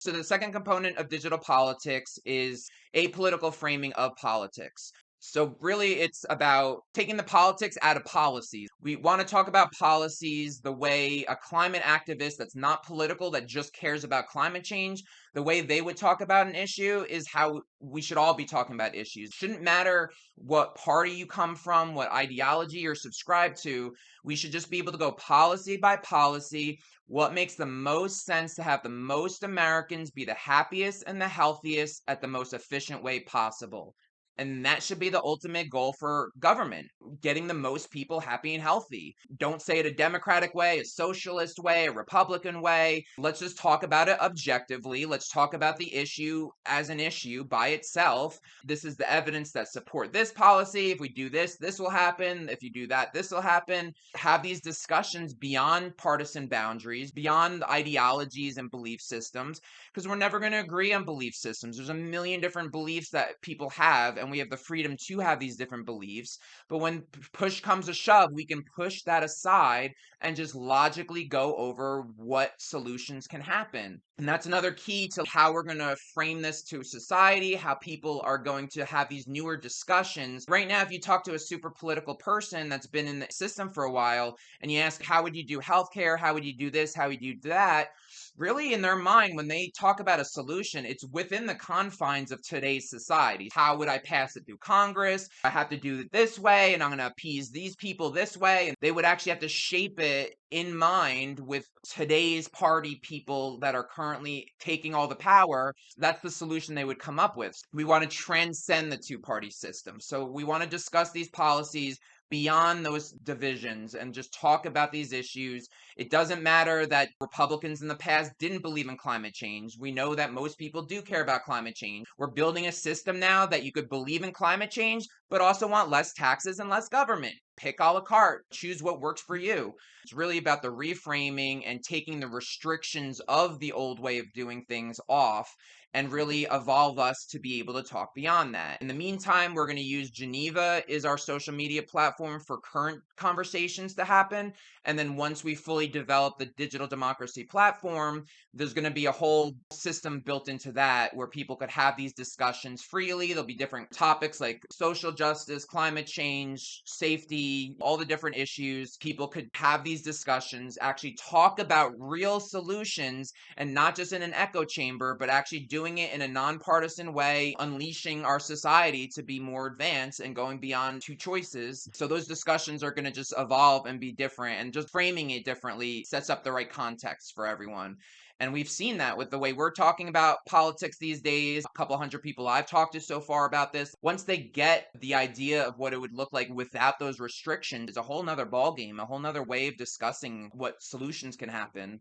So the second component of digital politics is apolitical framing of politics. So really it's about taking the politics out of policies. We want to talk about policies the way a climate activist that's not political, that just cares about climate change, the way they would talk about an issue is how we should all be talking about issues. Shouldn't matter what party you come from, what ideology you're subscribed to. We should just be able to go policy by policy, what makes the most sense to have the most Americans be the happiest and the healthiest at the most efficient way possible. And that should be the ultimate goal for government, getting the most people happy and healthy. Don't say it a democratic way, a socialist way, a Republican way. Let's just talk about it objectively. Let's talk about the issue as an issue by itself. This is the evidence that support this policy. If we do this, this will happen. If you do that, this will happen. Have these discussions beyond partisan boundaries, beyond ideologies and belief systems, because we're never going to agree on belief systems. There's a million different beliefs that people have, and we have the freedom to have these different beliefs. But when push comes to shove, we can push that aside and just logically go over what solutions can happen. And that's another key to how we're going to frame this to society, how people are going to have these newer discussions. Right now, if you talk to a super political person that's been in the system for a while and you ask, how would you do healthcare? How would you do this? How would you do that? Really, in their mind, when they talk about a solution, it's within the confines of today's society. How would I pass it through Congress? I have to do it this way, and I'm going to appease these people this way. And they would actually have to shape it in mind with today's party people that are currently taking all the power. That's the solution they would come up with. We want to transcend the two-party system. So we want to discuss these policies beyond those divisions and just talk about these issues. It doesn't matter that Republicans in the past didn't believe in climate change. We know that most people do care about climate change. We're building a system now that you could believe in climate change, but also want less taxes and less government. Pick a la carte, choose what works for you. It's really about the reframing and taking the restrictions of the old way of doing things off and really evolve us to be able to talk beyond that. In the meantime, we're going to use Geneva is our social media platform for current conversations to happen. And then once we fully develop the digital democracy platform, there's going to be a whole system built into that where people could have these discussions freely. There'll be different topics like social justice, climate change, safety, all the different issues. People could have these discussions, actually talk about real solutions and not just in an echo chamber, but actually doing it in a nonpartisan way, unleashing our society to be more advanced and going beyond two choices. So those discussions are going to just evolve and be different, and just framing it differently sets up the right context for everyone. And we've seen that with the way we're talking about politics these days. A couple hundred people I've talked to so far about this. Once they get the idea of what it would look like without those restrictions, it's a whole nother ballgame, a whole nother way of discussing what solutions can happen.